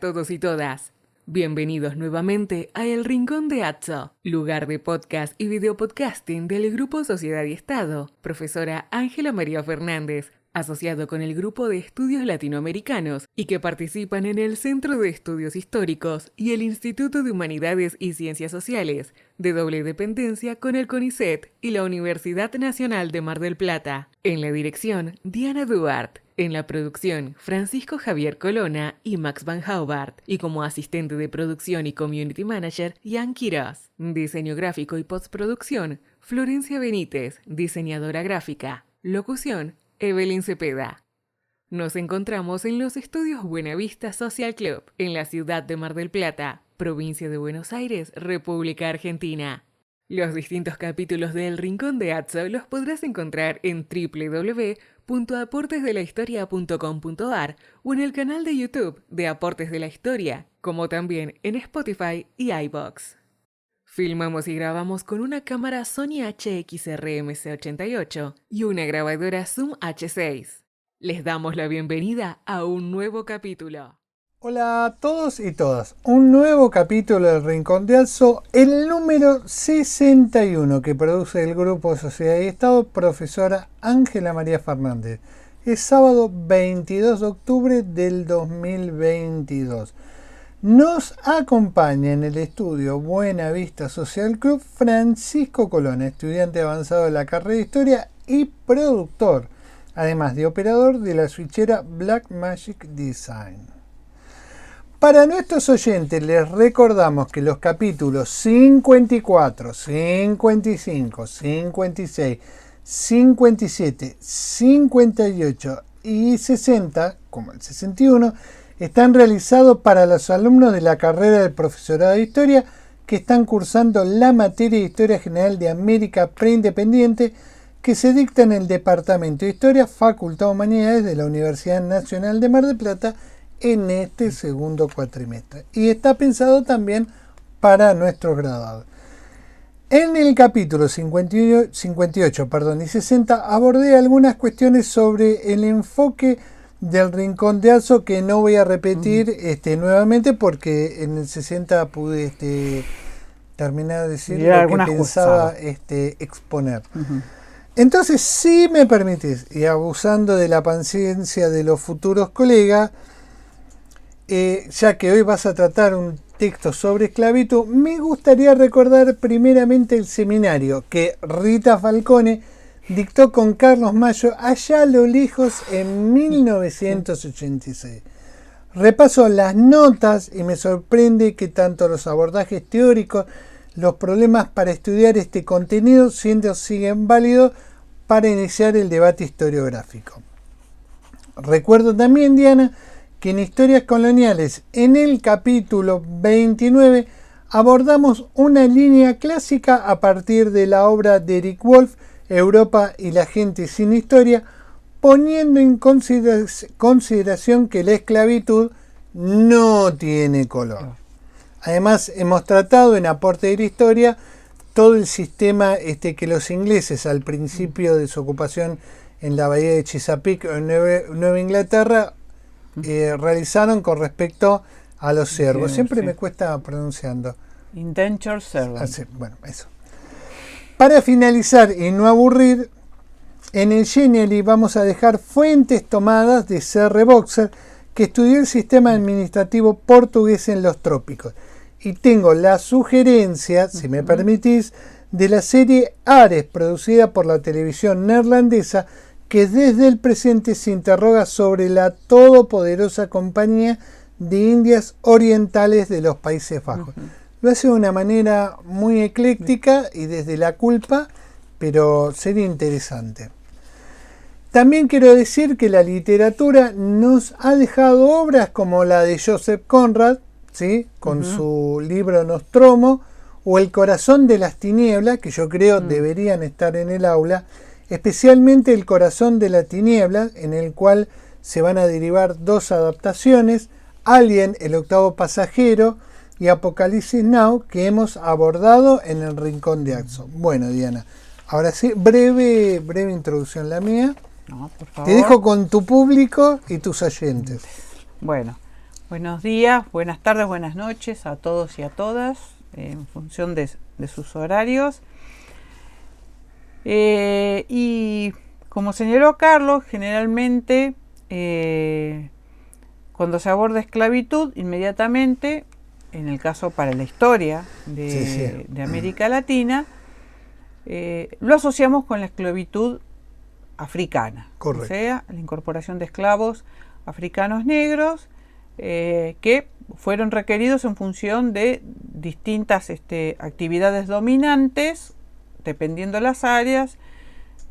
Hola a todos y todas. Bienvenidos nuevamente a El Rincón de Atzo, lugar de podcast y videopodcasting del Grupo Sociedad y Estado, profesora Ángela María Fernández, asociado con el Grupo de Estudios Latinoamericanos y que participan en el Centro de Estudios Históricos y el Instituto de Humanidades y Ciencias Sociales, de doble dependencia con el CONICET y la Universidad Nacional de Mar del Plata. En la dirección, Diana Duarte. En la producción, Francisco Javier Colonna y Max Van Haubart. Y como asistente de producción y community manager, Ian Quiroz. Diseño gráfico y postproducción, Florencia Benítez, diseñadora gráfica. Locución, Evelyn Cepeda. Nos encontramos en los estudios Buenavista Social Club, en la ciudad de Mar del Plata, provincia de Buenos Aires, República Argentina. Los distintos capítulos de El Rincón de Atzo los podrás encontrar en www.aportesdelahistoria.com.ar o en el canal de YouTube de Aportes de la Historia, como también en Spotify y iVoox. Filmamos y grabamos con una cámara Sony HXR MC88 y una grabadora Zoom H6. Les damos la bienvenida a un nuevo capítulo. Hola a todos y todas, un nuevo capítulo del Rincón de Atzo, el número 61 que produce el Grupo Sociedad y Estado, profesora Ángela María Fernández. Es sábado 22 de octubre del 2022. Nos acompaña en el estudio Buenavista Social Club Francisco Colonna, estudiante avanzado de la carrera de Historia y productor, además de operador de la switchera Blackmagic Design. Para nuestros oyentes les recordamos que los capítulos 54, 55, 56, 57, 58 y 60, como el 61, están realizados para los alumnos de la carrera del profesorado de Historia que están cursando la materia de Historia General de América Preindependiente que se dicta en el Departamento de Historia, Facultad de Humanidades de la Universidad Nacional de Mar del Plata en este segundo cuatrimestre. Y está pensado también para nuestros graduados. En el capítulo 58 y 60 abordé algunas cuestiones sobre el enfoque del Rincón de Atzo que no voy a repetir nuevamente porque en el 60 pude terminar de decir lo que pensaba exponer. Entonces, si me permitís, y abusando de la paciencia de los futuros colegas, ya que hoy vas a tratar un texto sobre esclavitud, me gustaría recordar primeramente el seminario que Rita Falcone dictó con Carlos Mayo allá a lo lejos en 1986. Repaso las notas y me sorprende que tanto los abordajes teóricos, los problemas para estudiar este contenido siguen válidos para iniciar el debate historiográfico. Recuerdo también, Diana, que en Historias Coloniales, en el capítulo 29, abordamos una línea clásica a partir de la obra de Eric Wolf, Europa y la gente sin historia, poniendo en consideración que la esclavitud no tiene color. Además, hemos tratado en Aporte de la Historia todo el sistema que los ingleses al principio de su ocupación en la bahía de Chesapeake en Nueva Inglaterra realizaron con respecto a los servos. Siempre me cuesta pronunciando. Indentured servant. Bueno, eso. Para finalizar y no aburrir, en el Genially vamos a dejar fuentes tomadas de C.R. Boxer, que estudió el sistema administrativo portugués en los trópicos. Y tengo la sugerencia, si me permitís, de la serie Ares, producida por la televisión neerlandesa, que desde el presente se interroga sobre la todopoderosa Compañía de Indias Orientales de los Países Bajos. Lo hace de una manera muy ecléctica y desde la culpa, pero sería interesante. También quiero decir que la literatura nos ha dejado obras como la de Joseph Conrad, ¿sí? Con su libro Nostromo, o El corazón de las tinieblas, que yo creo deberían estar en el aula, especialmente El corazón de la tiniebla, en el cual se van a derivar dos adaptaciones, Alien, el octavo pasajero, y Apocalipsis Now, que hemos abordado en el Rincón de Atzo. Bueno, Diana, ahora sí, breve introducción la mía. No, por favor. Te dejo con tu público y tus oyentes. Bueno, Buenos días, buenas tardes, buenas noches a todos y a todas, en función de sus horarios. Y como señaló Carlos, generalmente cuando se aborda esclavitud, inmediatamente, en el caso para la historia de América Latina, lo asociamos con la esclavitud africana. Correcto. O sea, la incorporación de esclavos africanos negros que fueron requeridos en función de distintas actividades dominantes, dependiendo de las áreas,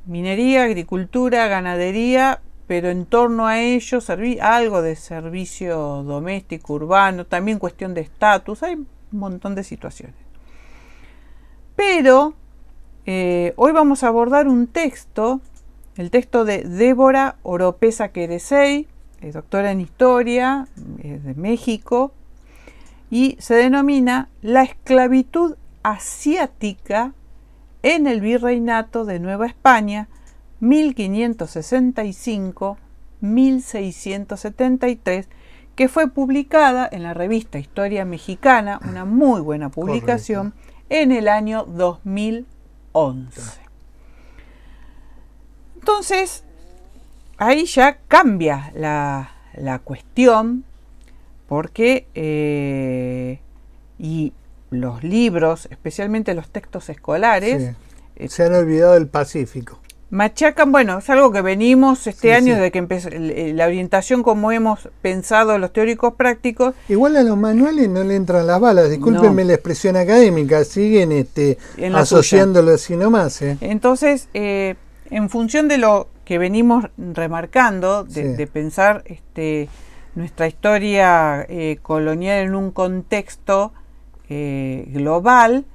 minería, agricultura, ganadería, pero en torno a ello algo de servicio doméstico, urbano, también cuestión de estatus, hay un montón de situaciones. Pero hoy vamos a abordar un texto, el texto de Débora Oropesa Queresey, doctora en Historia de México, y se denomina La esclavitud asiática en el Virreinato de Nueva España, 1565-1673, que fue publicada en la revista Historia Mexicana, una muy buena publicación, en el año 2011. Entonces, ahí ya cambia la cuestión, porque y los libros, especialmente los textos escolares, se han olvidado del Pacífico. Machacan, bueno, es algo que venimos año desde que empezó la orientación, como hemos pensado los teóricos prácticos. Igual a los manuales no le entran las balas, discúlpenme la expresión académica, siguen asociándolo así nomás. Entonces, en función de lo que venimos remarcando, de pensar nuestra historia colonial en un contexto global,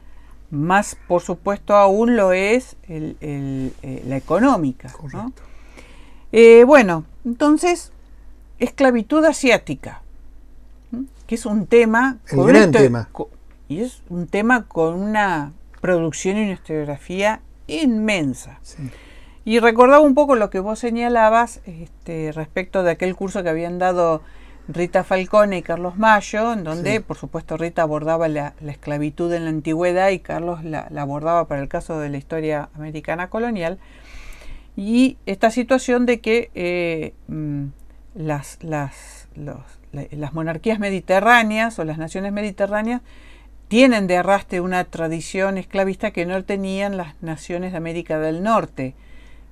más por supuesto aún lo es la económica, ¿no? Bueno, entonces, esclavitud asiática, que es un tema, y es un tema con una producción y una historiografía inmensa. Sí. Y recordaba un poco lo que vos señalabas respecto de aquel curso que habían dado Rita Falcone y Carlos Mayo, en donde, por supuesto, Rita abordaba la esclavitud en la antigüedad y Carlos la abordaba para el caso de la historia americana colonial. Y esta situación de que las monarquías mediterráneas o las naciones mediterráneas tienen de arrastre una tradición esclavista que no tenían las naciones de América del Norte.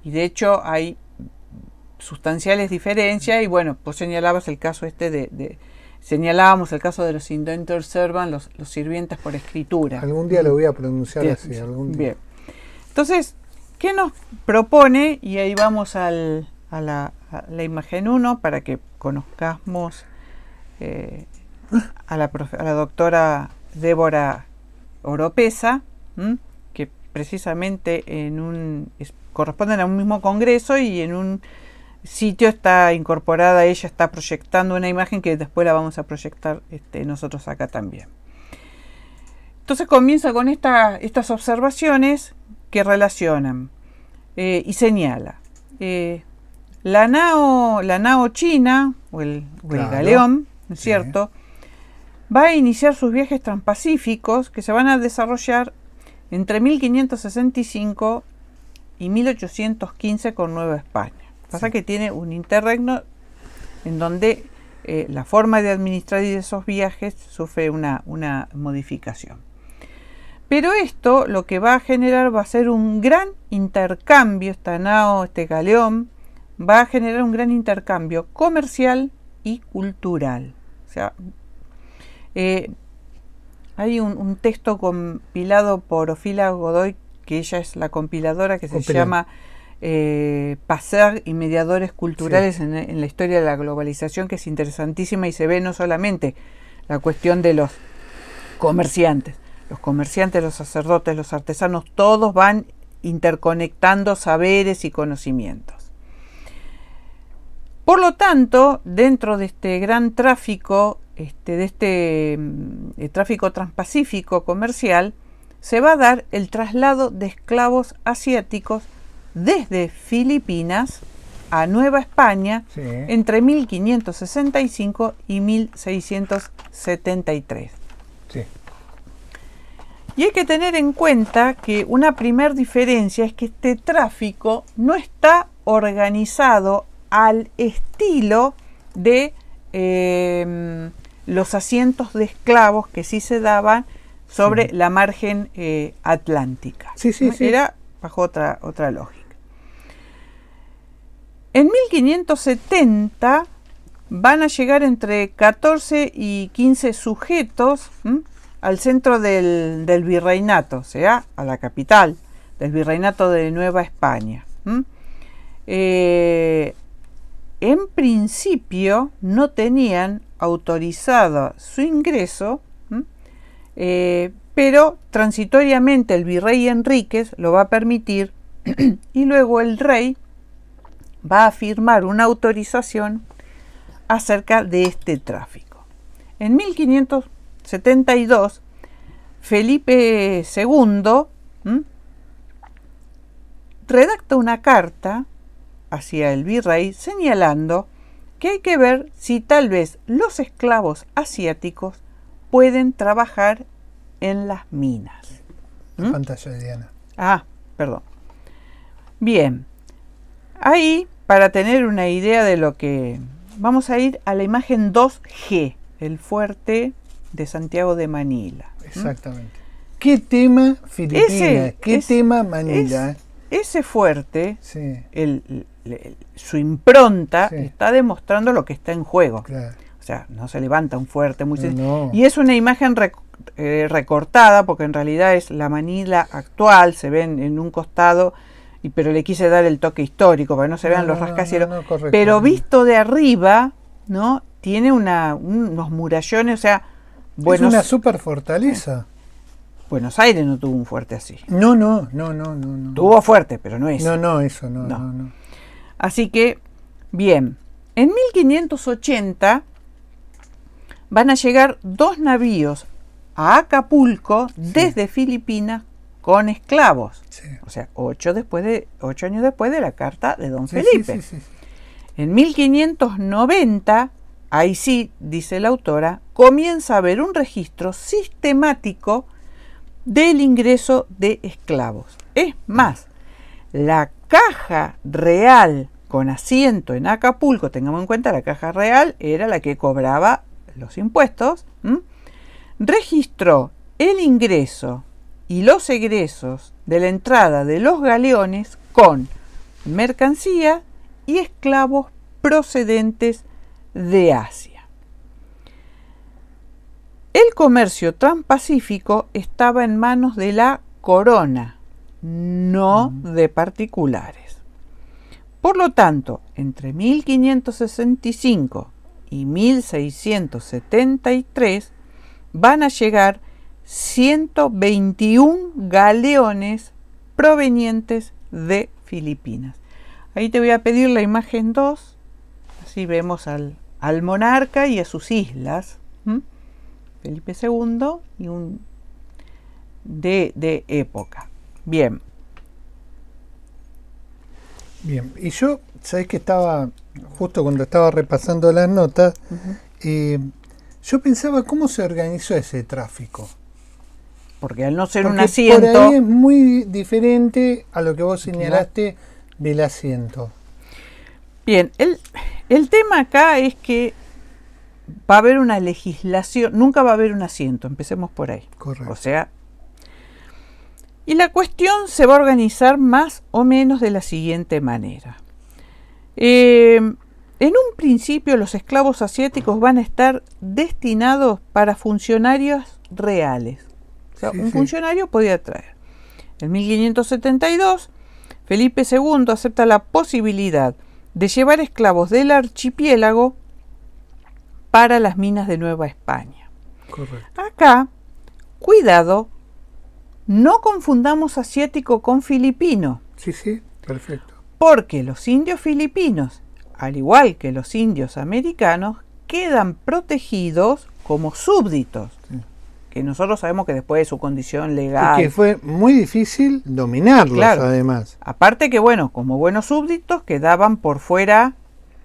Y de hecho hay sustanciales diferencias, y bueno, pues señalabas el caso señalábamos el caso de los indentured servants, los sirvientes por escritura. Algún día lo voy a pronunciar así, algún día. Bien. Entonces, ¿qué nos propone? Y ahí vamos a la imagen 1 para que conozcamos a la doctora Débora Oropesa, que precisamente corresponden a un mismo congreso, y en un sitio está incorporada, ella está proyectando una imagen que después la vamos a proyectar nosotros acá también. Entonces comienza con estas observaciones que relacionan y señala la nao china o el galeón, ¿no es cierto? Va a iniciar sus viajes transpacíficos que se van a desarrollar entre 1565 y 1815 con Nueva España. Pasa que tiene un interregno en donde la forma de administrar y de esos viajes sufre una modificación. Pero esto lo que va a generar va a ser un gran intercambio, este galeón, va a generar un gran intercambio comercial y cultural. O sea, hay un texto compilado por Ofila Godoy, que ella es la compiladora, que se llama Pasar y mediadores culturales en la historia de la globalización, que es interesantísima, y se ve no solamente la cuestión de los comerciantes, los sacerdotes, los artesanos, todos van interconectando saberes y conocimientos. Por lo tanto, dentro de este gran tráfico, tráfico transpacífico comercial, se va a dar el traslado de esclavos asiáticos desde Filipinas a Nueva España Sí. entre 1565 y 1673. Sí. Y hay que tener en cuenta que una primer diferencia es que este tráfico no está organizado al estilo de los asientos de esclavos que sí se daban sobre Sí. la margen atlántica. Sí, sí, sí. Era bajo otra lógica. En 1570 van a llegar entre 14 y 15 sujetos al centro del virreinato, o sea, a la capital del virreinato de Nueva España. En principio no tenían autorizado su ingreso, pero transitoriamente el virrey Enríquez lo va a permitir y luego el rey va a firmar una autorización acerca de este tráfico. En 1572, Felipe II redacta una carta hacia el virrey señalando que hay que ver si tal vez los esclavos asiáticos pueden trabajar en las minas. La pantalla de Diana. Ah, perdón. Bien, ahí para tener una idea de lo que... Vamos a ir a la imagen 2G, el fuerte de Santiago de Manila. Exactamente. ¿Qué tema Filipinas? ¿Qué tema Manila? Ese fuerte, Sí, su impronta, Sí. está demostrando lo que está en juego. claro. O sea, no se levanta un fuerte muy sencillo. No. Y es una imagen recortada, porque en realidad es la Manila actual, se ven en un costado, pero le quise dar el toque histórico para que no se vean los rascacielos. correcto. Pero visto de arriba, ¿no? Tiene unos murallones, o sea, Es una super fortaleza. Buenos Aires no tuvo un fuerte así. No. Tuvo fuerte, pero no es. No, eso no. No. Así que, bien, en 1580 van a llegar 2 navíos a Acapulco desde Filipinas con esclavos. Sí. O sea, 8 años después de la carta de Don Sí, Felipe. sí. En 1590, ahí sí, dice la autora, comienza a haber un registro sistemático del ingreso de esclavos. Es más, la caja real con asiento en Acapulco, tengamos en cuenta, la caja real era la que cobraba los impuestos, registró el ingreso y los egresos de la entrada de los galeones con mercancía y esclavos procedentes de Asia. El comercio transpacífico estaba en manos de la corona, no de particulares. Por lo tanto, entre 1565 y 1673 van a llegar 121 galeones provenientes de Filipinas. Ahí te voy a pedir la imagen 2, así vemos al monarca y a sus islas, Felipe II y un de época. Bien. Bien, y yo, sabés que estaba, justo cuando estaba repasando las notas, yo pensaba cómo se organizó ese tráfico. Porque al no ser Porque un asiento... por ahí es muy diferente a lo que vos señalaste del asiento. Bien, el tema acá es que va a haber una legislación, nunca va a haber un asiento, empecemos por ahí. Correcto. O sea, y la cuestión se va a organizar más o menos de la siguiente manera. En un principio los esclavos asiáticos van a estar destinados para funcionarios reales. O sea, un funcionario podía traer. En 1572, Felipe II acepta la posibilidad de llevar esclavos del archipiélago para las minas de Nueva España. Correcto. Acá, cuidado, no confundamos asiático con filipino, Sí, perfecto. porque los indios filipinos, al igual que los indios americanos, quedan protegidos como súbditos. Sí. que nosotros sabemos que después de su condición legal... Y que fue muy difícil dominarlos, claro, además. Aparte que, bueno, como buenos súbditos, quedaban por fuera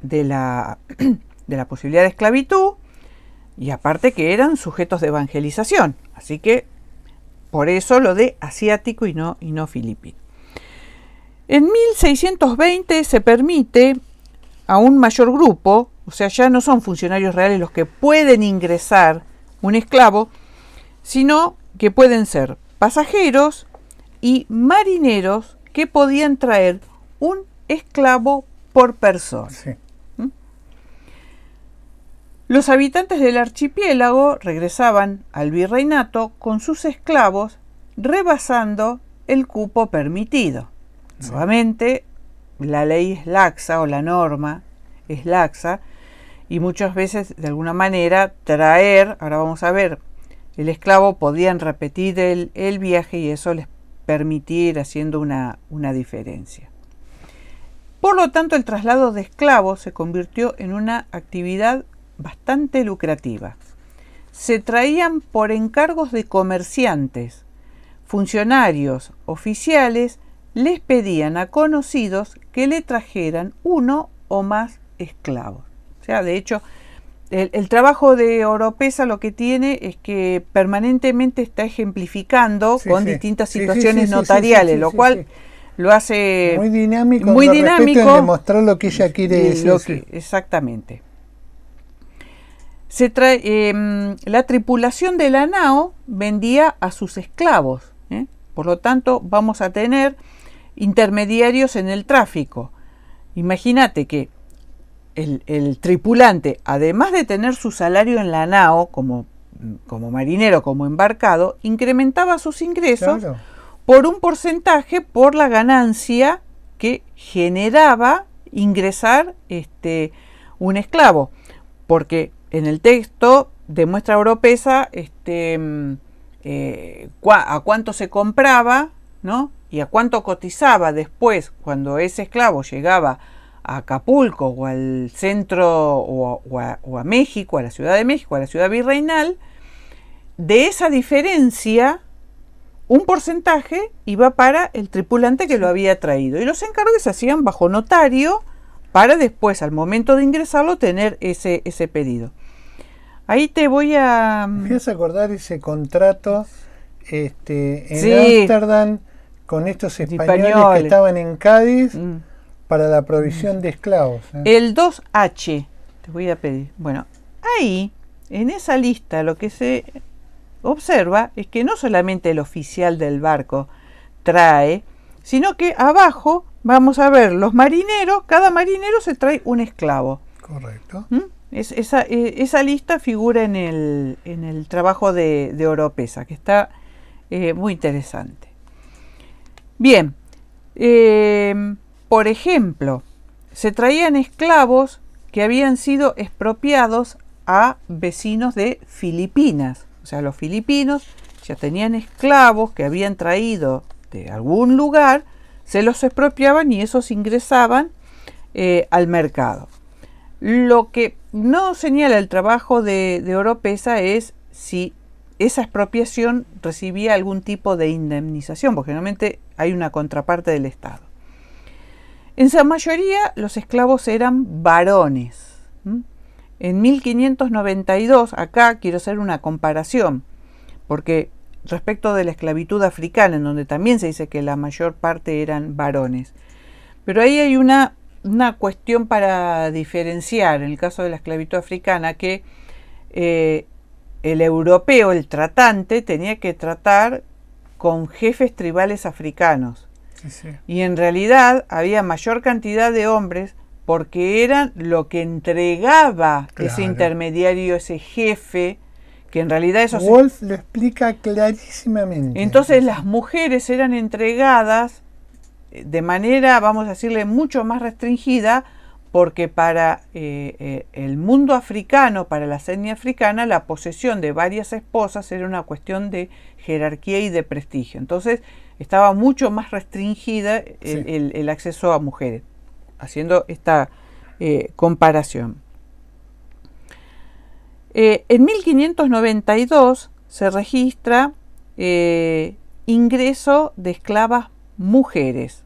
de la posibilidad de esclavitud, y aparte que eran sujetos de evangelización. Así que, por eso lo de asiático y no filipino. En 1620 se permite a un mayor grupo, o sea, ya no son funcionarios reales los que pueden ingresar un esclavo, sino que pueden ser pasajeros y marineros que podían traer un esclavo por persona. Sí. Los habitantes del archipiélago regresaban al virreinato con sus esclavos, rebasando el cupo permitido. Sí. Nuevamente, la ley es laxa, o la norma es laxa, y muchas veces, de alguna manera, traer, ahora vamos a ver, el esclavo podían repetir el viaje y eso les permitía ir haciendo una diferencia. Por lo tanto, el traslado de esclavos se convirtió en una actividad bastante lucrativa. Se traían por encargos de comerciantes. Funcionarios oficiales les pedían a conocidos que le trajeran uno o más esclavos. O sea, de hecho, el trabajo de Oropesa lo que tiene es que permanentemente está ejemplificando con distintas situaciones notariales, lo cual lo hace muy dinámico en demostrar lo que ella quiere decir. Exactamente. La tripulación de la nao vendía a sus esclavos. Por lo tanto, vamos a tener intermediarios en el tráfico. Imagínate que el tripulante, además de tener su salario en la nao, como marinero, como embarcado, incrementaba sus ingresos, claro, por un porcentaje por la ganancia que generaba ingresar un esclavo. Porque en el texto demuestra Oropesa a cuánto se compraba, ¿no? Y a cuánto cotizaba después cuando ese esclavo llegaba a Acapulco o al centro o a México, a la Ciudad de México, a la ciudad virreinal. De esa diferencia, un porcentaje iba para el tripulante que lo había traído. Y los encargos se hacían bajo notario para después, al momento de ingresarlo, tener ese pedido. Ahí te voy a... Me vas a acordar ese contrato en Ámsterdam con estos españoles que estaban en Cádiz para la provisión de esclavos. El 2H, te voy a pedir. Bueno, ahí, en esa lista, lo que se observa es que no solamente el oficial del barco trae, sino que abajo vamos a ver los marineros, cada marinero se trae un esclavo. Correcto. Esa lista figura en el trabajo de Oropesa, que está muy interesante. Bien, por ejemplo, se traían esclavos que habían sido expropiados a vecinos de Filipinas. O sea, los filipinos ya tenían esclavos que habían traído de algún lugar, se los expropiaban y esos ingresaban al mercado. Lo que no señala el trabajo de Oropesa es si esa expropiación recibía algún tipo de indemnización, porque generalmente hay una contraparte del Estado. En su mayoría los esclavos eran varones. En 1592, acá quiero hacer una comparación, porque respecto de la esclavitud africana, en donde también se dice que la mayor parte eran varones, pero ahí hay una cuestión para diferenciar, en el caso de la esclavitud africana, que el europeo, el tratante, tenía que tratar con jefes tribales africanos. Sí. Y en realidad había mayor cantidad de hombres porque eran lo que entregaba ese intermediario, ese jefe, que en realidad eso... Wolf lo explica clarísimamente. Entonces las mujeres eran entregadas de manera, vamos a decirle, mucho más restringida, porque para el mundo africano, para la etnia africana, la posesión de varias esposas era una cuestión de jerarquía y de prestigio. Entonces estaba mucho más restringida el acceso a mujeres, haciendo esta comparación. En 1592 se registra ingreso de esclavas mujeres,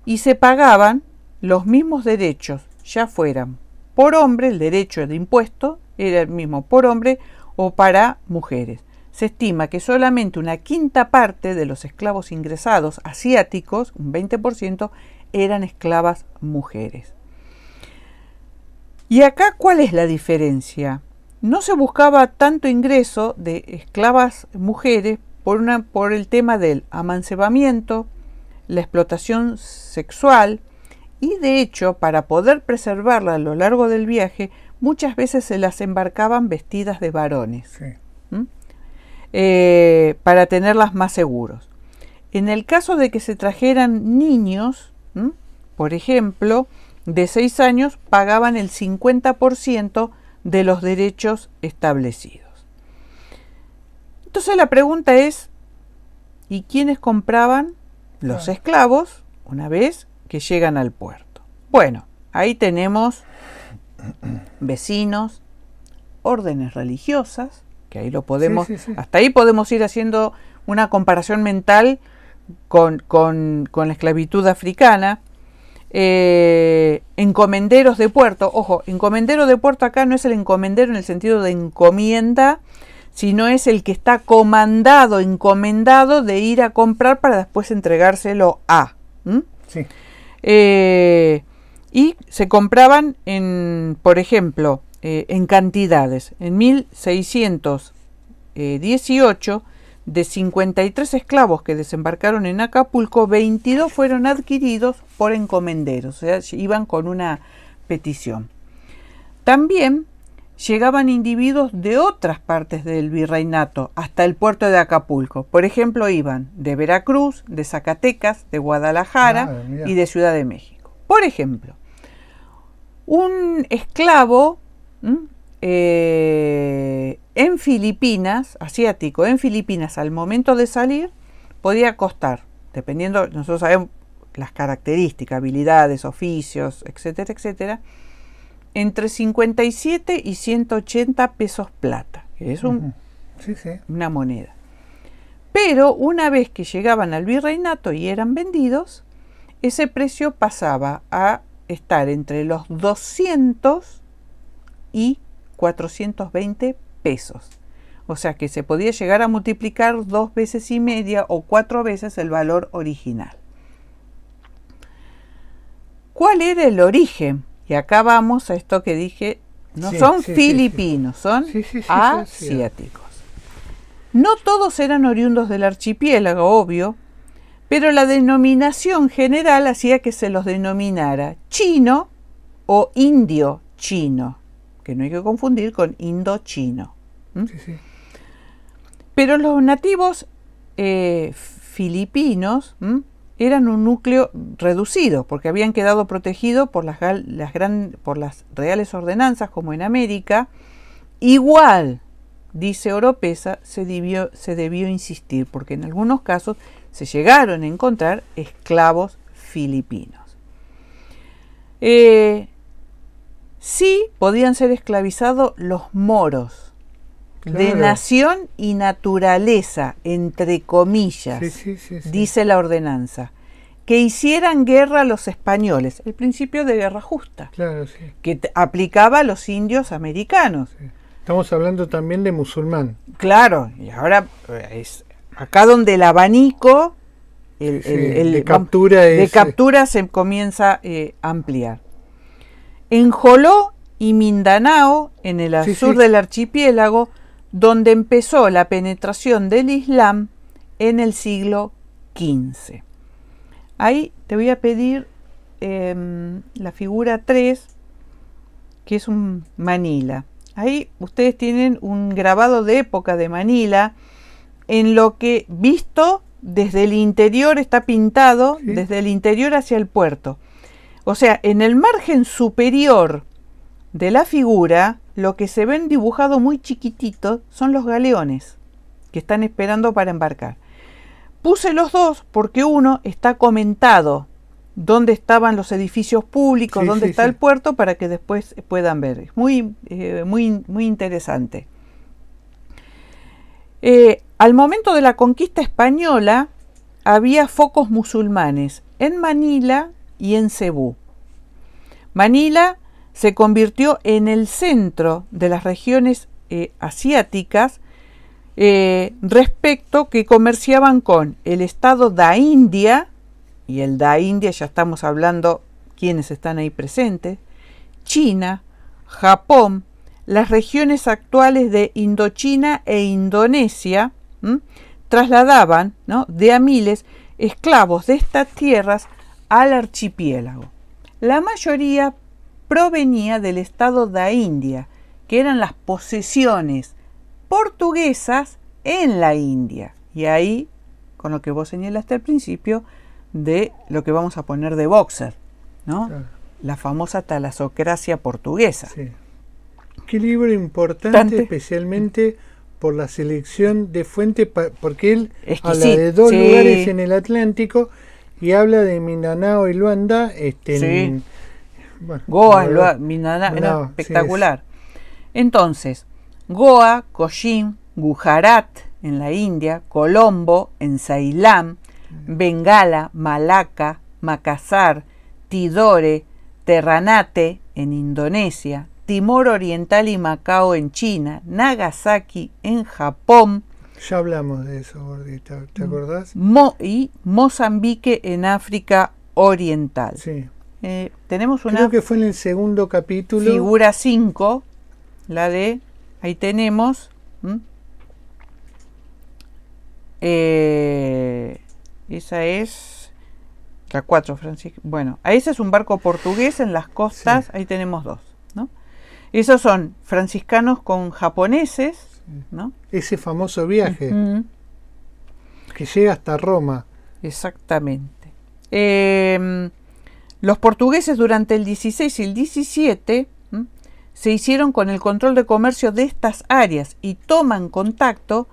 y se pagaban los mismos derechos, ya fueran por hombre, el derecho de impuesto era el mismo por hombre o para mujeres. Se estima que solamente una quinta parte de los esclavos ingresados asiáticos, un 20%, eran esclavas mujeres. Y acá, ¿cuál es la diferencia? No se buscaba tanto ingreso de esclavas mujeres por el tema del amancebamiento, la explotación sexual, y de hecho, para poder preservarla a lo largo del viaje, muchas veces se las embarcaban vestidas de varones, Sí. Para tenerlas más seguros. En el caso de que se trajeran niños, por ejemplo, de 6 años, pagaban el 50% de los derechos establecidos. Entonces la pregunta es, ¿y quiénes compraban los esclavos una vez que llegan al puerto? Bueno, ahí tenemos vecinos, órdenes religiosas, que ahí lo podemos, hasta ahí podemos ir haciendo una comparación mental con la esclavitud africana. Encomenderos de puerto, ojo, encomendero de puerto acá no es el encomendero en el sentido de encomienda, sino es el que está encomendado de ir a comprar para después entregárselo a. Sí. Y se compraban por ejemplo, en cantidades. En 1618, de 53 esclavos que desembarcaron en Acapulco, 22 fueron adquiridos por encomenderos, o sea, iban con una petición. También llegaban individuos de otras partes del virreinato hasta el puerto de Acapulco. Por ejemplo, iban de Veracruz, de Zacatecas, de Guadalajara y de Ciudad de México. Por ejemplo, un esclavo en Filipinas, asiático, en Filipinas, al momento de salir, podía costar, dependiendo, nosotros sabemos las características, habilidades, oficios, etcétera, etcétera, entre 57 y 180 pesos plata, que es una moneda. Pero una vez que llegaban al virreinato y eran vendidos, ese precio pasaba a estar entre los 200 y 420 pesos. O sea que se podía llegar a multiplicar 2 veces y media o 4 veces el valor original. ¿Cuál era el origen? Y acá vamos a esto que dije, no son filipinos, son asiáticos. No todos eran oriundos del archipiélago, obvio, pero la denominación general hacía que se los denominara chino o indio chino, que no hay que confundir con indochino. Pero los nativos filipinos eran un núcleo reducido, porque habían quedado protegidos por las reales ordenanzas, como en América. Igual, dice Oropesa, se debió insistir, porque en algunos casos se llegaron a encontrar esclavos filipinos. Sí podían ser esclavizados los moros, de nación y naturaleza, entre comillas, dice la ordenanza, que hicieran guerra a los españoles, el principio de guerra justa, que aplicaba a los indios americanos. Estamos hablando también de musulmán. Claro, y ahora es acá donde el abanico de captura se comienza a ampliar. En Joló y Mindanao, en el sur del archipiélago, donde empezó la penetración del Islam en el siglo XV. Ahí te voy a pedir la figura 3, que es un Manila. Ahí ustedes tienen un grabado de época de Manila, en lo que visto desde el interior está pintado, desde el interior hacia el puerto. O sea, en el margen superior de la figura, lo que se ven dibujado muy chiquitito son los galeones que están esperando para embarcar. Puse los dos porque uno está comentado dónde estaban los edificios públicos, dónde está el puerto, para que después puedan ver. Es muy interesante. Al momento de la conquista española había focos musulmanes en Manila y en Cebú. Manila se convirtió en el centro de las regiones asiáticas respecto que comerciaban con el estado da India, y el da India ya estamos hablando quiénes están ahí presentes, China, Japón, las regiones actuales de Indochina e Indonesia, trasladaban, ¿no?, de a miles esclavos de estas tierras al archipiélago. La mayoría provenía del estado da India, que eran las posesiones portuguesas en la India. Y ahí, con lo que vos señalaste al principio, de lo que vamos a poner de Boxer, ¿no? Claro. La famosa talasocracia portuguesa. Sí. Qué libro importante, especialmente por la selección de fuente, porque él habla de dos lugares en el Atlántico y habla de Mindanao y Luanda. Bueno, Goa, Mindanao, era espectacular. Entonces, Goa, Cochin, Gujarat en la India, Colombo en Ceilán, Bengala, Malaca, Makassar, Tidore, Terranate en Indonesia, Timor Oriental y Macao en China, Nagasaki en Japón. Ya hablamos de eso, Gordita, ¿te acordás? Y Mozambique en África Oriental. Sí. Tenemos una... Creo que fue en el segundo capítulo. Figura 5, la de... Ahí tenemos... esa es... La 4, Francisco. Bueno, ese es un barco portugués en las costas, sí. Ahí tenemos dos, ¿no? Esos son franciscanos con japoneses, ¿no? Ese famoso viaje que llega hasta Roma. Exactamente. Los portugueses durante el 16 y el 17 se hicieron con el control de comercio de estas áreas y toman contacto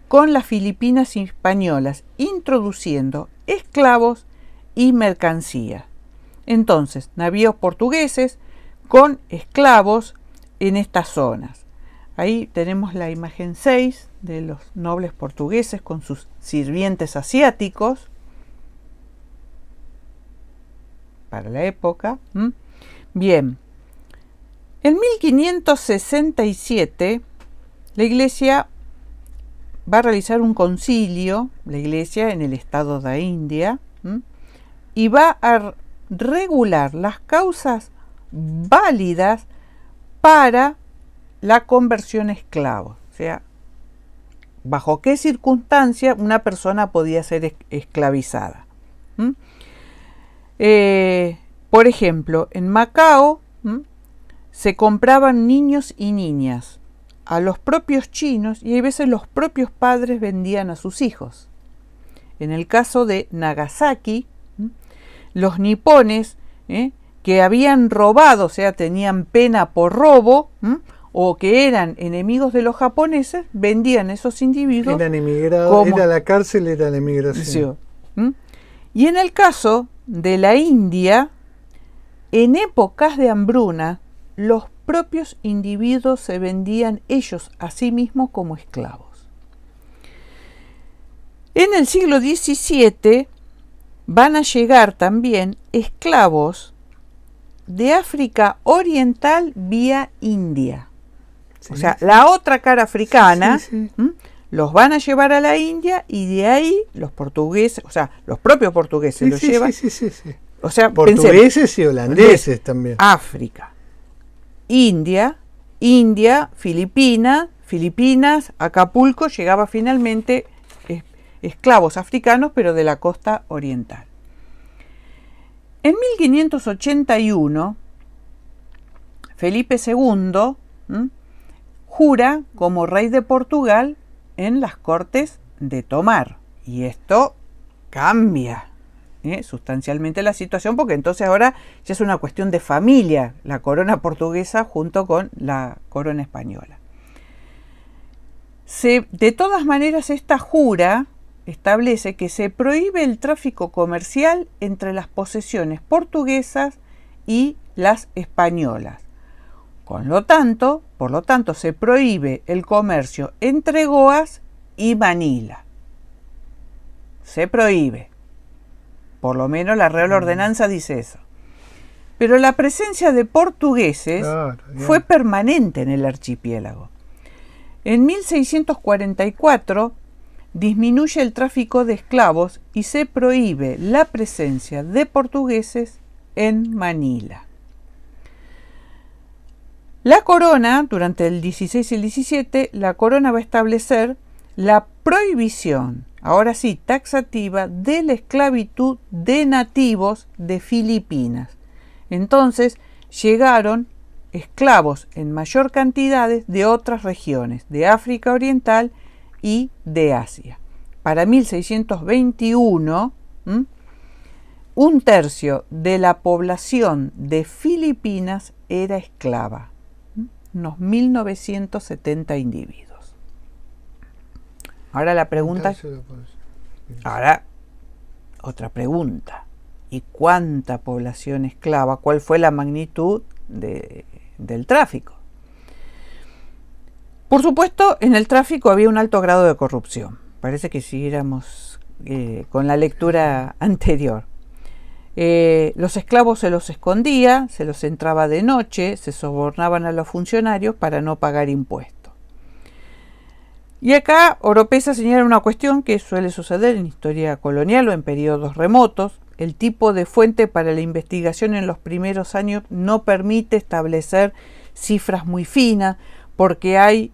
con las Filipinas españolas, introduciendo esclavos y mercancía. Entonces, navíos portugueses con esclavos en estas zonas. Ahí tenemos la imagen 6 de los nobles portugueses con sus sirvientes asiáticos para la época. Bien, en 1567 la Iglesia va a realizar un concilio, la Iglesia en el estado de India, y va a regular las causas válidas para la conversión a esclavo. O sea, bajo qué circunstancia una persona podía ser esclavizada. Por ejemplo, en Macao se compraban niños y niñas a los propios chinos y a veces los propios padres vendían a sus hijos. En el caso de Nagasaki, los nipones que habían robado, o sea, tenían pena por robo, o que eran enemigos de los japoneses, vendían a esos individuos. Eran emigrados, era la cárcel, era la emigración. Y en el caso de la India, en épocas de hambruna, los propios individuos se vendían ellos a sí mismos como esclavos. En el siglo XVII van a llegar también esclavos de África Oriental vía India. O sea, la otra cara africana, los van a llevar a la India y de ahí los portugueses, o sea, los propios portugueses los llevan. O sea, portugueses y holandeses también. África, India, Filipinas, Acapulco, llegaba finalmente esclavos africanos, pero de la costa oriental. En 1581, Felipe II jura como rey de Portugal en las Cortes de Tomar. Y esto cambia sustancialmente la situación, porque entonces ahora ya es una cuestión de familia, la corona portuguesa junto con la corona española. De todas maneras, esta jura establece que se prohíbe el tráfico comercial entre las posesiones portuguesas y las españolas. Por lo tanto, se prohíbe el comercio entre Goas y Manila. Se prohíbe. Por lo menos la Real Ordenanza dice eso. Pero la presencia de portugueses fue permanente en el archipiélago. En 1644 disminuye el tráfico de esclavos y se prohíbe la presencia de portugueses en Manila. La corona, durante el 16 y el 17, la corona va a establecer la prohibición, ahora sí, taxativa, de la esclavitud de nativos de Filipinas. Entonces llegaron esclavos en mayor cantidad de otras regiones, de África Oriental y de Asia. Para 1621, un tercio de la población de Filipinas era esclava, unos 1970 individuos. Ahora la pregunta, ahora otra pregunta, ¿y cuánta población esclava? ¿Cuál fue la magnitud del tráfico? Por supuesto, en el tráfico había un alto grado de corrupción. Parece que siguiéramos con la lectura anterior. Los esclavos se los escondía, se los entraba de noche, se sobornaban a los funcionarios para no pagar impuestos. Y acá Oropesa señala una cuestión que suele suceder en historia colonial o en periodos remotos. El tipo de fuente para la investigación en los primeros años no permite establecer cifras muy finas, porque hay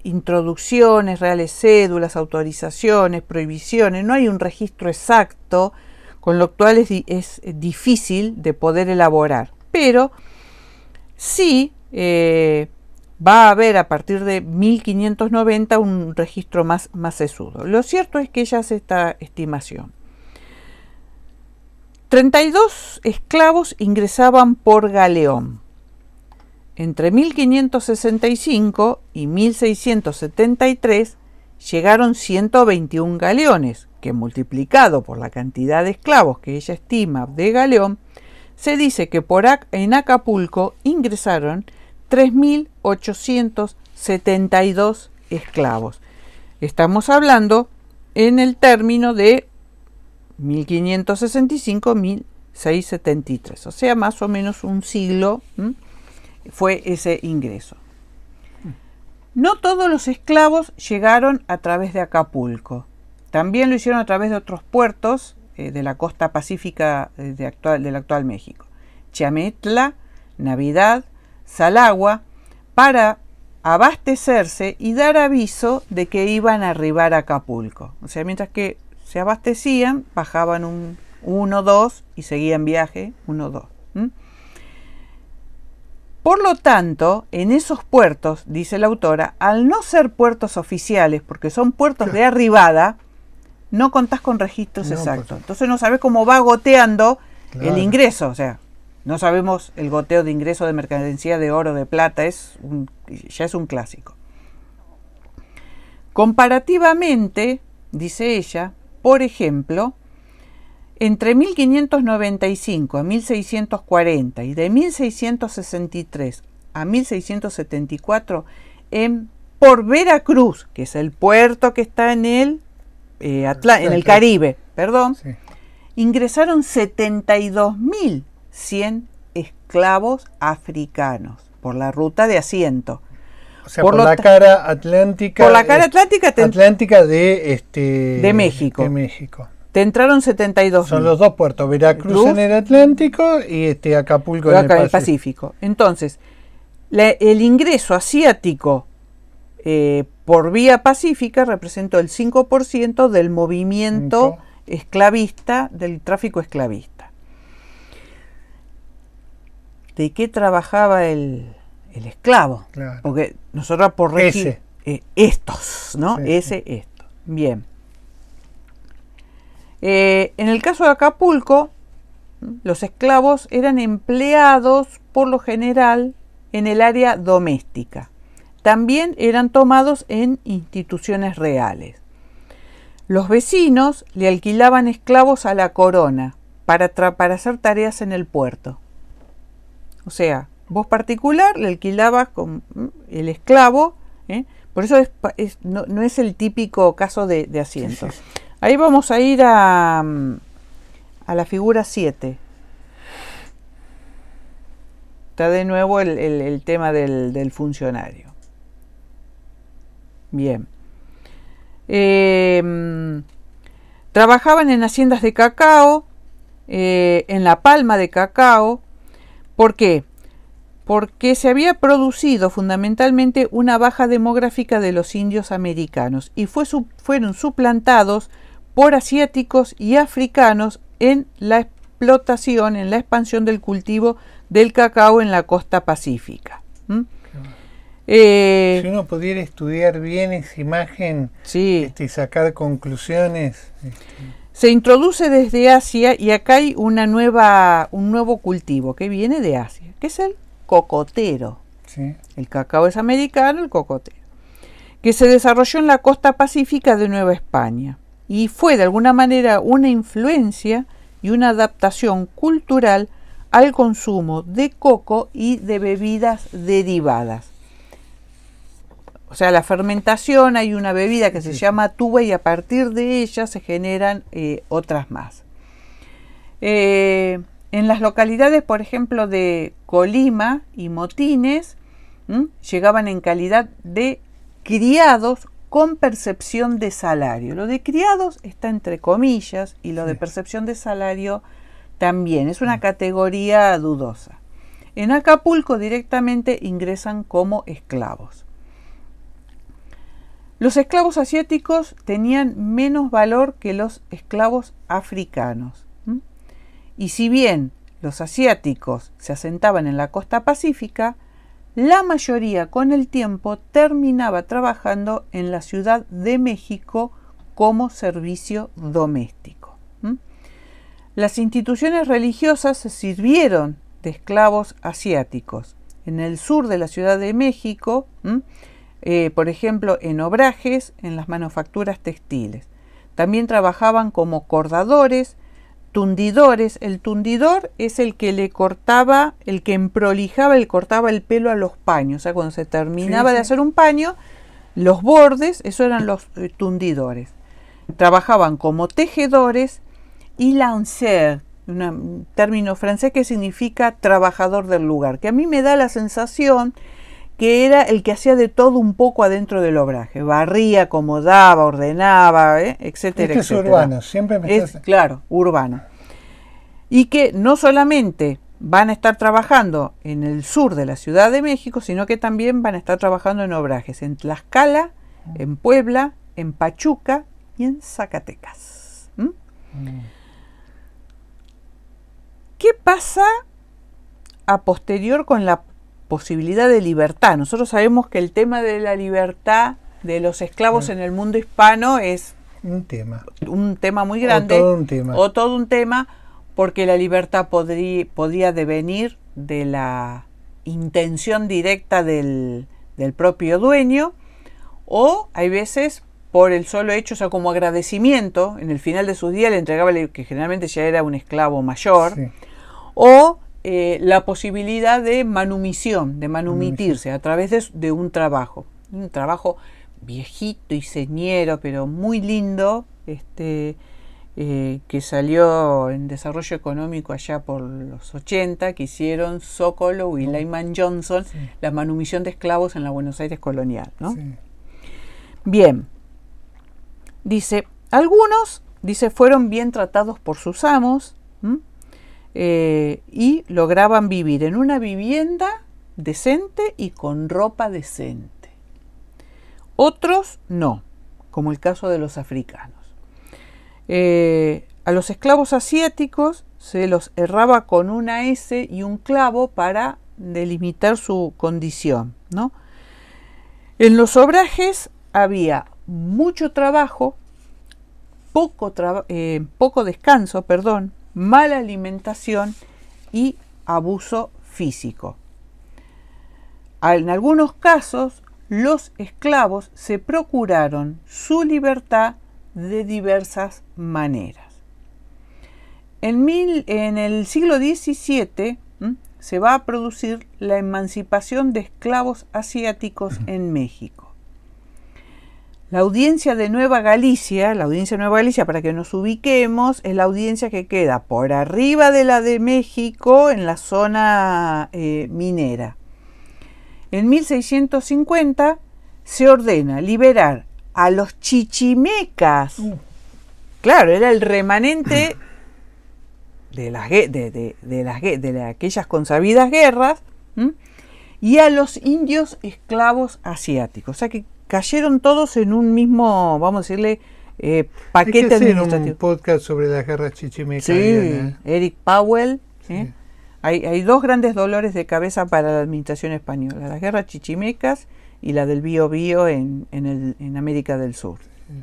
introducciones, reales cédulas, autorizaciones, prohibiciones, no hay un registro exacto, con lo cual es difícil de poder elaborar. Pero sí va a haber a partir de 1590 un registro más sesudo. Lo cierto es que ella hace esta estimación. 32 esclavos ingresaban por galeón. Entre 1565 y 1673 llegaron 121 galeones, que multiplicado por la cantidad de esclavos que ella estima de galeón, se dice que en Acapulco ingresaron 3.872 esclavos. Estamos hablando en el término de 1565-1673, o sea, más o menos un siglo fue ese ingreso. No todos los esclavos llegaron a través de Acapulco. También lo hicieron a través de otros puertos de la costa pacífica del actual México. Chiametla, Navidad, Salagua, para abastecerse y dar aviso de que iban a arribar a Acapulco. O sea, mientras que se abastecían, bajaban 1, 2 y seguían viaje, 1, 2. Por lo tanto, en esos puertos, dice la autora, al no ser puertos oficiales, porque son puertos de arribada, no contás con registros exactos. Entonces no sabés cómo va goteando el ingreso. O sea, no sabemos el goteo de ingreso de mercancía de oro, de plata, ya es un clásico. Comparativamente, dice ella, por ejemplo, entre 1595 a 1640 y de 1663 a 1674, por Veracruz, que es el puerto que está en el Caribe, sí, ingresaron 72.100 esclavos africanos por la ruta de asiento. O sea, por la cara atlántica. Por la cara atlántica de México. De México. Te entraron 72.000. Son los dos puertos, Veracruz en el Atlántico y Acapulco en el Pacífico. Entonces, el ingreso asiático por vía pacífica representó el 5% del movimiento esclavista, del tráfico esclavista. ¿De qué trabajaba el esclavo? Claro. Porque nosotros por regir estos, ¿no? Sí. Esto. Bien. En el caso de Acapulco, los esclavos eran empleados por lo general en el área doméstica. También eran tomados en instituciones reales. Los vecinos le alquilaban esclavos a la corona para hacer tareas en el puerto. O sea, vos particular le alquilabas con el esclavo Por eso no es el típico caso de asiento. Sí. Ahí vamos a ir a la figura 7. Está de nuevo el tema del funcionario. Bien. Trabajaban en haciendas de cacao, en la palma de cacao. ¿Por qué? Porque se había producido fundamentalmente una baja demográfica de los indios americanos y fueron suplantados por asiáticos y africanos en la explotación, en la expansión del cultivo del cacao en la costa pacífica. Si uno pudiera estudiar bien esa imagen, sí, y sacar conclusiones. Se introduce desde Asia y acá hay un nuevo cultivo que viene de Asia, que es el cocotero. Sí. El cacao es americano, el cocotero, que se desarrolló en la costa pacífica de Nueva España y fue de alguna manera una influencia y una adaptación cultural al consumo de coco y de bebidas derivadas. O sea, la fermentación, hay una bebida que se llama tuba y a partir de ella se generan otras más. En las localidades, por ejemplo, de Colima y Motines, llegaban en calidad de criados con percepción de salario. Lo de criados está entre comillas y lo de percepción de salario también. Es una categoría dudosa. En Acapulco directamente ingresan como esclavos. Los esclavos asiáticos tenían menos valor que los esclavos africanos. Y si bien los asiáticos se asentaban en la costa pacífica, la mayoría con el tiempo terminaba trabajando en la Ciudad de México como servicio doméstico. Las instituciones religiosas se sirvieron de esclavos asiáticos. En el sur de la Ciudad de México, por ejemplo, en obrajes, en las manufacturas textiles. También trabajaban como cordadores, tundidores. El tundidor es el que le cortaba, el que emprolijaba, cortaba el pelo a los paños. O sea, cuando se terminaba de hacer un paño, los bordes, eso eran los tundidores. Trabajaban como tejedores y lanceur, un término francés que significa trabajador del lugar, que a mí me da la sensación que era el que hacía de todo un poco adentro del obraje. Barría, acomodaba, ordenaba, etcétera, Esto etcétera. Es urbano, siempre me estás... Claro, urbano. Y que no solamente van a estar trabajando en el sur de la Ciudad de México, sino que también van a estar trabajando en obrajes en Tlaxcala, en Puebla, en Pachuca y en Zacatecas. ¿Qué pasa a posterior con la posibilidad de libertad? Nosotros sabemos que el tema de la libertad de los esclavos en el mundo hispano es un tema muy grande, o todo un tema, porque la libertad podía devenir de la intención directa del propio dueño, o hay veces por el solo hecho, o sea, como agradecimiento, en el final de sus días le entregaba, que generalmente ya era un esclavo mayor, o la posibilidad de manumisión, de manumitirse a través de un trabajo viejito y señero, pero muy lindo, que salió en desarrollo económico allá por los 80, que hicieron Sokolow y Lyman Johnson, la manumisión de esclavos en la Buenos Aires colonial, ¿no? Sí. Bien, dice, algunos, fueron bien tratados por sus amos, y lograban vivir en una vivienda decente y con ropa decente. Otros no, como el caso de los africanos. A los esclavos asiáticos se los herraba con una S y un clavo para delimitar su condición, ¿no? En los obrajes había mucho trabajo, poco descanso, mala alimentación y abuso físico. En algunos casos, los esclavos se procuraron su libertad de diversas maneras. En el siglo XVII se va a producir la emancipación de esclavos asiáticos en México. La audiencia de Nueva Galicia, para que nos ubiquemos, es la audiencia que queda por arriba de la de México en la zona minera. En 1650 se ordena liberar a los chichimecas. Claro, era el remanente de aquellas consabidas guerras, y a los indios esclavos asiáticos. O sea que cayeron todos en un mismo, vamos a decirle, paquete hay que hacer administrativo. un podcast sobre las guerras chichimecas. Sí, Eric Powell. Sí. Hay dos grandes dolores de cabeza para la administración española: las guerras chichimecas y la del Biobío en América del Sur,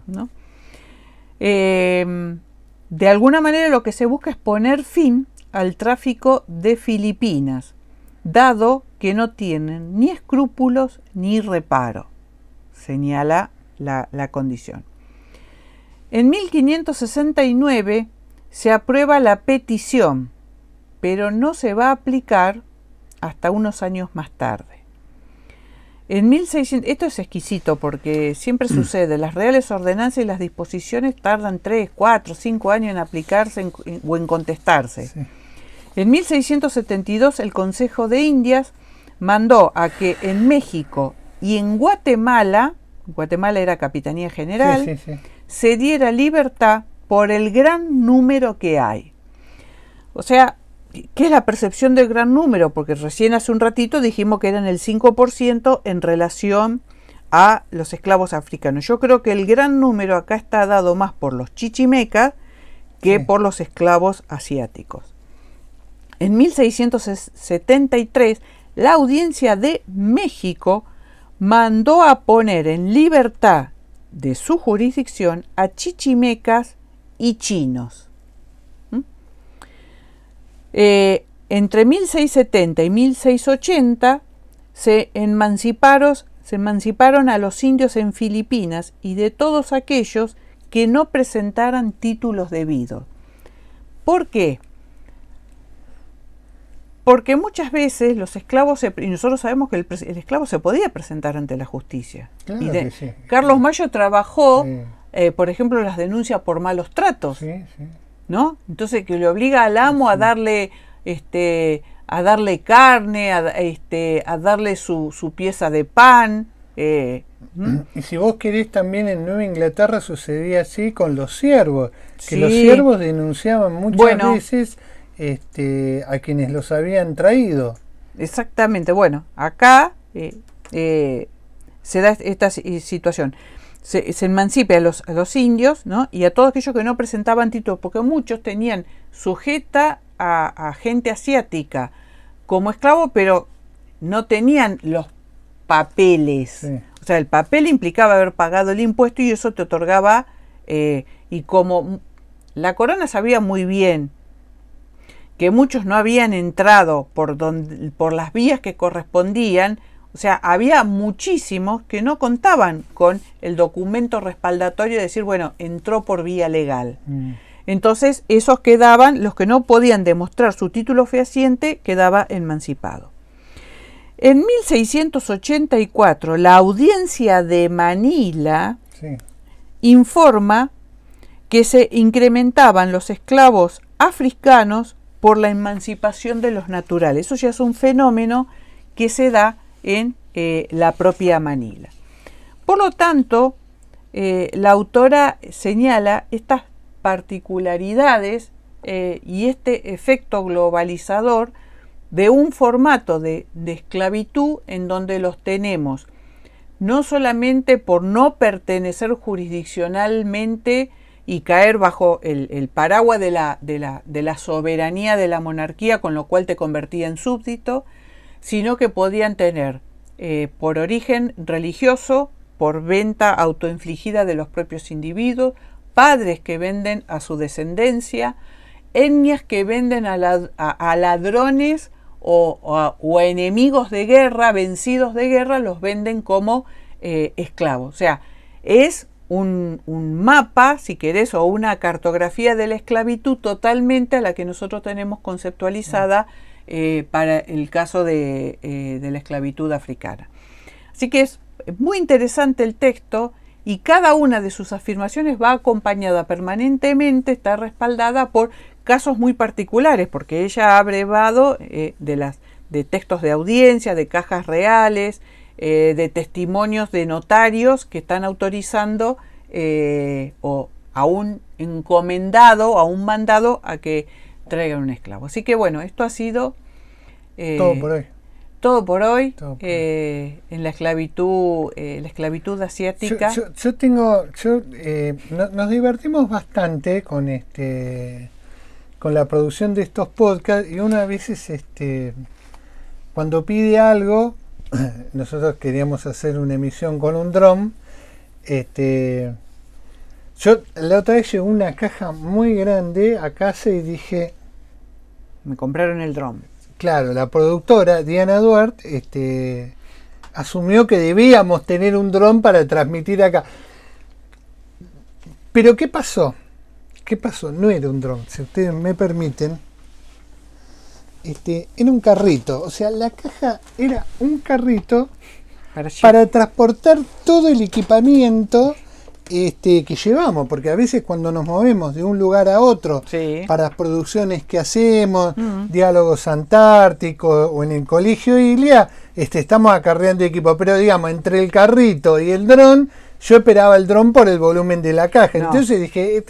¿no? De alguna manera lo que se busca es poner fin al tráfico de Filipinas, dado que no tienen ni escrúpulos ni reparo, señala la condición. En 1569 se aprueba la petición, pero no se va a aplicar hasta unos años más tarde. En 1600, esto es exquisito porque siempre sucede, las reales ordenanzas y las disposiciones tardan 3, 4, 5 años en aplicarse o en contestarse. Sí. En 1672 el Consejo de Indias mandó a que en México y en Guatemala era Capitanía General, se diera libertad por el gran número que hay. O sea, ¿qué es la percepción del gran número? Porque recién hace un ratito dijimos que eran el 5% en relación a los esclavos africanos. Yo creo que el gran número acá está dado más por los chichimecas que por los esclavos asiáticos. En 1673, la Audiencia de México mandó a poner en libertad de su jurisdicción a chichimecas y chinos. Entre 1670 y 1680 se emanciparon a los indios en Filipinas y de todos aquellos que no presentaran títulos debidos. ¿Por qué? Porque muchas veces los esclavos, y nosotros sabemos que el esclavo se podía presentar ante la justicia. Claro que sí. Carlos Mayo trabajó, por ejemplo, las denuncias por malos tratos. Sí, sí. ¿No? Entonces que le obliga al amo a darle carne, a darle su pieza de pan. Y si vos querés, también en Nueva Inglaterra sucedía así con los siervos, que los siervos denunciaban muchas veces a quienes los habían traído. Exactamente. Bueno, acá se da esta situación. Se emancipa a los indios, ¿no? Y a todos aquellos que no presentaban títulos, porque muchos tenían sujeta a gente asiática como esclavo, pero no tenían los papeles. Sí. O sea, el papel implicaba haber pagado el impuesto y eso te otorgaba, y como la corona sabía muy bien que muchos no habían entrado por las vías que correspondían. O sea, había muchísimos que no contaban con el documento respaldatorio de decir, bueno, entró por vía legal. Entonces, esos quedaban, los que no podían demostrar su título fehaciente, quedaba emancipado. En 1684, la Audiencia de Manila informa que se incrementaban los esclavos africanos por la emancipación de los naturales. Eso ya es un fenómeno que se da en la propia Manila. Por lo tanto, la autora señala estas particularidades y este efecto globalizador de un formato de esclavitud en donde los tenemos no solamente por no pertenecer jurisdiccionalmente y caer bajo el paraguas de la soberanía de la monarquía, con lo cual te convertía en súbdito, sino que podían tener por origen religioso, por venta autoinfligida de los propios individuos, padres que venden a su descendencia, etnias que venden a ladrones o a enemigos de guerra, vencidos de guerra, los venden como esclavos. O sea, es un mapa, si querés, o una cartografía de la esclavitud totalmente a la que nosotros tenemos conceptualizada para el caso de la esclavitud africana. Así que es muy interesante el texto, y cada una de sus afirmaciones va acompañada permanentemente, está respaldada por casos muy particulares, porque ella ha brevado de textos de audiencia, de cajas reales, de testimonios de notarios que están autorizando o a un encomendado, a un mandado a que traigan un esclavo. Así que bueno, esto ha sido todo por hoy. Todo por hoy, Todo por en la esclavitud asiática. Nos divertimos bastante con con la producción de estos podcasts, y una veces cuando pide algo, nosotros queríamos hacer una emisión con un dron. Yo la otra vez llegó una caja muy grande a casa y dije, Me compraron el dron. claro, la productora Diana Duarte asumió que debíamos tener un dron para transmitir acá. Pero ¿qué pasó? ¿Qué pasó? No era un dron, si ustedes me permiten. Era un carrito. O sea, la caja era un carrito para transportar todo el equipamiento que llevamos, porque a veces cuando nos movemos de un lugar a otro, Sí. para las producciones que hacemos, diálogos antárticos o en el colegio Ilia, estamos acarreando equipo, pero digamos, entre el carrito y el dron, yo esperaba el dron por el volumen de la caja. No. Entonces dije,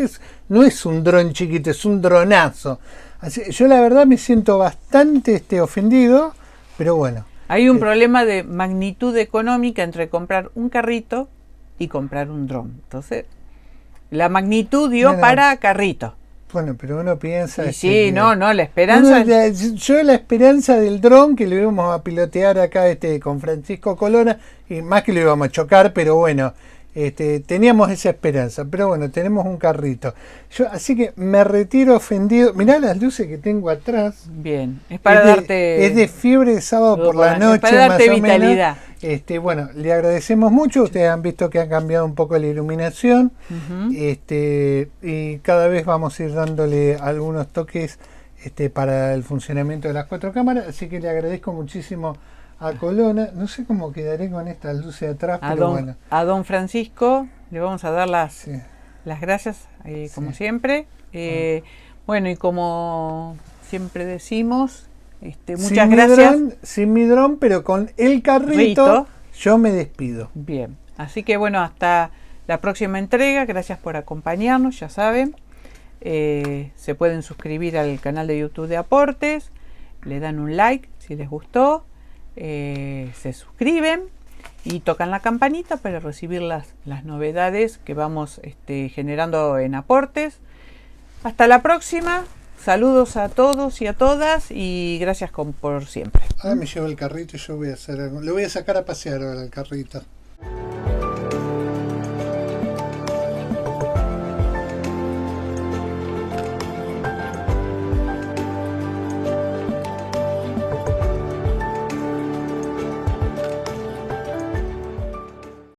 no es un dron chiquito, es un dronazo. Así, yo la verdad me siento bastante ofendido, pero bueno. Hay un problema de magnitud económica entre comprar un carrito y comprar un dron. Entonces, la magnitud dio para carrito. Bueno, pero uno piensa... Y sí, la esperanza... Yo la esperanza del dron, que lo íbamos a pilotear acá con Francisco Colona, y más que lo íbamos a chocar, pero bueno, teníamos esa esperanza. Pero bueno, tenemos un carrito. Así que me retiro ofendido. Mirá las luces que tengo atrás. Bien, es para darte... Es de fiebre de sábado por la noche, para darte más o vitalidad. menos. Bueno, le agradecemos mucho. Ustedes han visto que ha cambiado un poco la iluminación. Y cada vez vamos a ir dándole algunos toques para el funcionamiento de las 4 cámaras. Así que le agradezco muchísimo a Colona. No sé cómo quedaré con estas luces atrás, pero bueno. A don Francisco le vamos a dar las gracias, como Sí. siempre. Bueno, y como siempre decimos, muchas gracias. Sin mi dron, pero con el carrito, yo me despido. Bien, así que bueno, hasta la próxima entrega. Gracias por acompañarnos, ya saben. Se pueden suscribir al canal de YouTube de Aportes, le dan un like si les gustó, se suscriben y tocan la campanita para recibir las novedades que vamos generando en Aportes. Hasta la próxima. Saludos a todos y a todas y gracias por siempre. Ahora me llevo el carrito y yo voy a hacer algo. Le voy a sacar a pasear ahora el carrito.